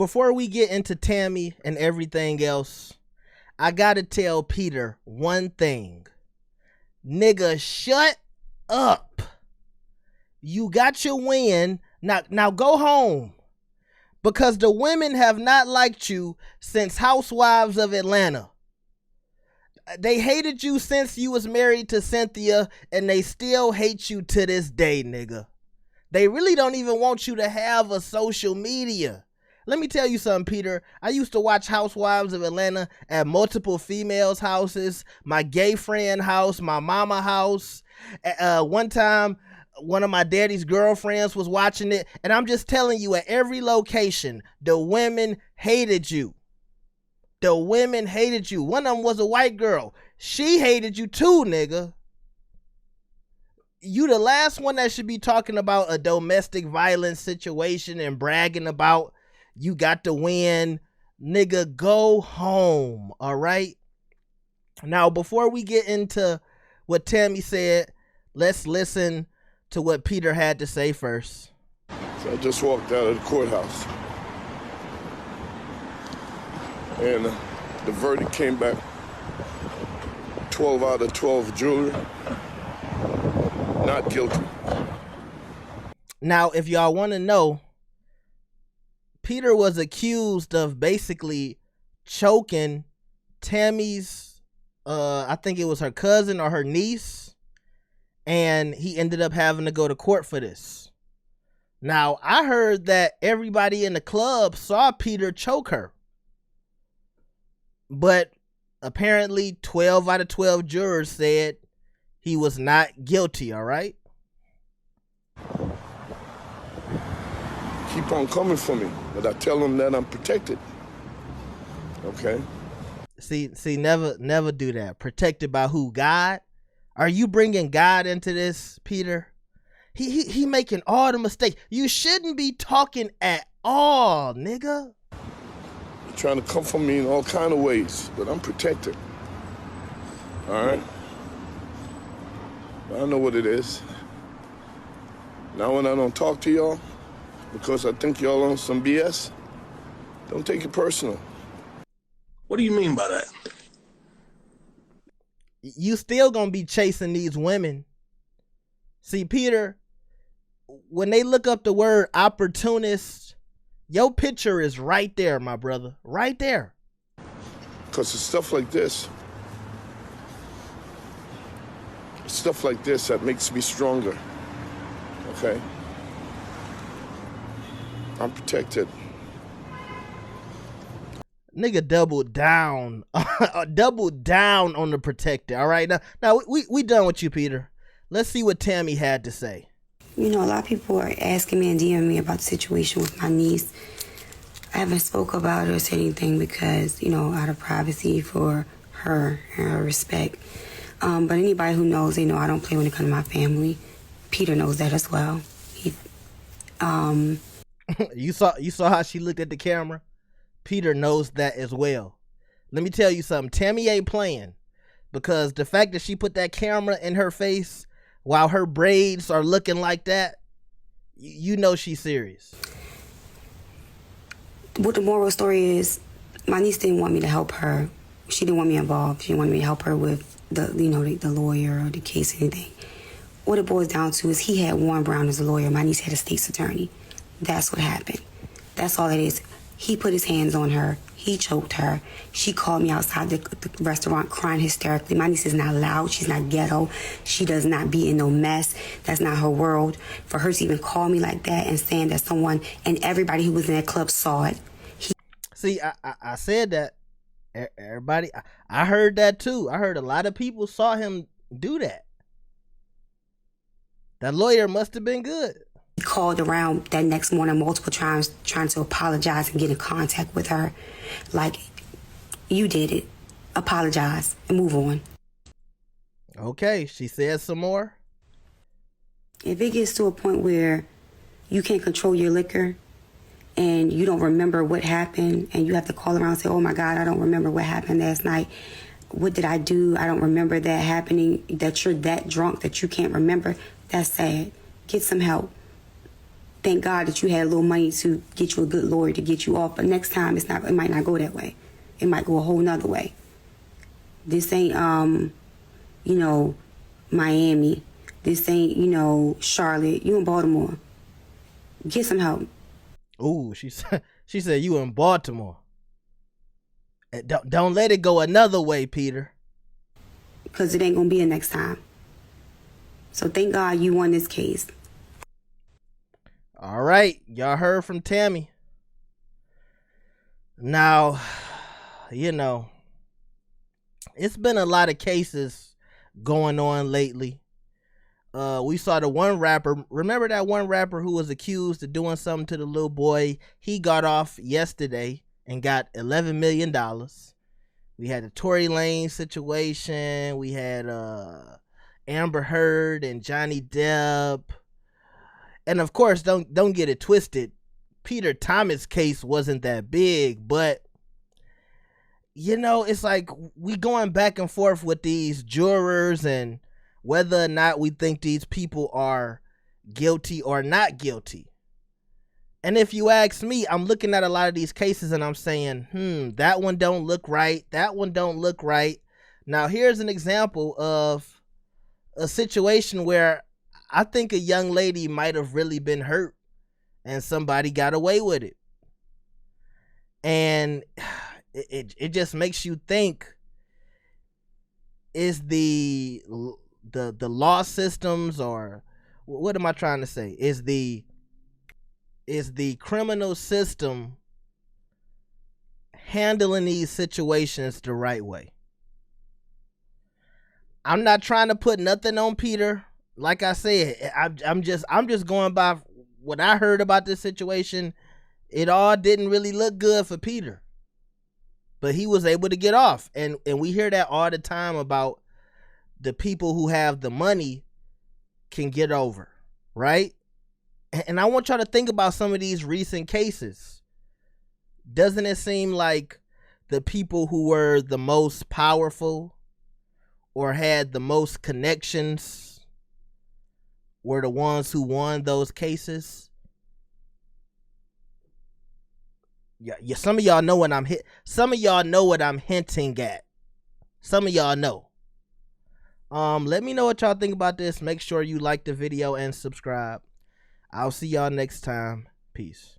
before we get into Tammy and everything else, I gotta tell Peter one thing. Nigga, shut up. You got your win. Now go home. Because the women have not liked you since Housewives of Atlanta. They hated you since you was married to Cynthia, and they still hate you to this day, nigga. They really don't even want you to have a social media. Let me tell you something, Peter. I used to watch Housewives of Atlanta at multiple females' houses, my gay friend house, my mama house. One time, one of my daddy's girlfriends was watching it, and I'm just telling you, at every location, the women hated you. The women hated you. One of them was a white girl. She hated you too, nigga. You the last one that should be talking about a domestic violence situation and bragging about you got to win. Nigga, go home, all right? Now, before we get into what Tammy said, let's listen to what Peter had to say first. So I just walked out of the courthouse. And the verdict came back 12 out of 12 jurors not guilty. Now, if y'all want to know, Peter was accused of basically choking Tammy's, I think it was her cousin or her niece, and he ended up having to go to court for this. Now, I heard that everybody in the club saw Peter choke her. But apparently 12 out of 12 jurors said he was not guilty, all right? Keep on coming for me, but I tell them that I'm protected. Okay? See, never do that. Protected by who? God? Are you bringing God into this, Peter? He making all the mistakes. You shouldn't be talking at all, nigga. You're trying to come for me in all kind of ways, but I'm protected. All right? I know what it is. Now when I don't talk to y'all, because I think y'all on some BS, don't take it personal. What do you mean by that? You still gonna be chasing these women. See, Peter, when they look up the word opportunist, your picture is right there, my brother. Right there. Because it's stuff like this. Stuff like this that makes me stronger. Okay? I'm protected. Nigga doubled down. Doubled down on the protected. All right? Now we done with you, Peter. Let's see what Tammy had to say. You know, a lot of people are asking me and DMing me about the situation with my niece. I haven't spoke about it or said anything because, you know, out of privacy for her and her respect. But anybody who knows, they know I don't play when it comes to my family. Peter knows that as well. You saw how she looked at the camera? Peter knows that as well. Let me tell you something. Tammy ain't playing, because the fact that she put that camera in her face while her braids are looking like that, you know she's serious. What the moral story is, my niece didn't want me to help her. She didn't want me involved. She didn't want me to help her with the lawyer or the case or anything. What it boils down to is he had Warren Brown as a lawyer. My niece had a state's attorney. That's what happened. That's all it is. He put his hands on her. He choked her. She called me outside the restaurant crying hysterically. My niece is not loud. She's not ghetto. She does not be in no mess. That's not her world. For her to even call me like that and saying that someone and everybody who was in that club saw it. See, I said that. Everybody, I heard that too. I heard a lot of people saw him do that. That lawyer must have been good. He called around that next morning multiple times trying to apologize and get in contact with her. Like, you did it. Apologize and move on. Okay, she said some more. If it gets to a point where you can't control your liquor and you don't remember what happened and you have to call around and say, oh my God, I don't remember what happened last night. What did I do? I don't remember that happening. That you're that drunk that you can't remember. That's sad. Get some help. thank God that you had a little money to get you a good lawyer to get you off. But next time, it might not go that way. It might go a whole nother way. This ain't, you know, Miami. This ain't, you know, Charlotte. You in Baltimore. Get some help. Ooh, she said you in Baltimore. Don't let it go another way, Peter. Because it ain't going to be the next time. So thank God you won this case. All right. Y'all heard from Tammy. Now, you know, it's been a lot of cases going on lately. We saw the one rapper. Remember that one rapper who was accused of doing something to the little boy? He got off yesterday and got $11 million. We had the Tory Lanez situation. We had Amber Heard and Johnny Depp. And of course, don't get it twisted. Peter Thomas' case wasn't that big, but you know, it's like we going back and forth with these jurors and whether or not we think these people are guilty or not guilty. And if you ask me, I'm looking at a lot of these cases and I'm saying, that one don't look right. That one don't look right. Now, here's an example of a situation where I think a young lady might have really been hurt and somebody got away with it. And it just makes you think, is the law systems, or what am I trying to say? Is the criminal system handling these situations the right way? I'm not trying to put nothing on Peter. Like I said, I'm just going by what I heard about this situation. It all didn't really look good for Peter. But he was able to get off. And we hear that all the time about the people who have the money can get over, right? And I want y'all to think about some of these recent cases. Doesn't it seem like the people who were the most powerful or had the most connections were the ones who won those cases? Yeah, some of y'all know what some of y'all know what I'm hinting at. Some of y'all know. Let me know what y'all think about this. Make sure you like the video and subscribe. I'll see y'all next time. Peace.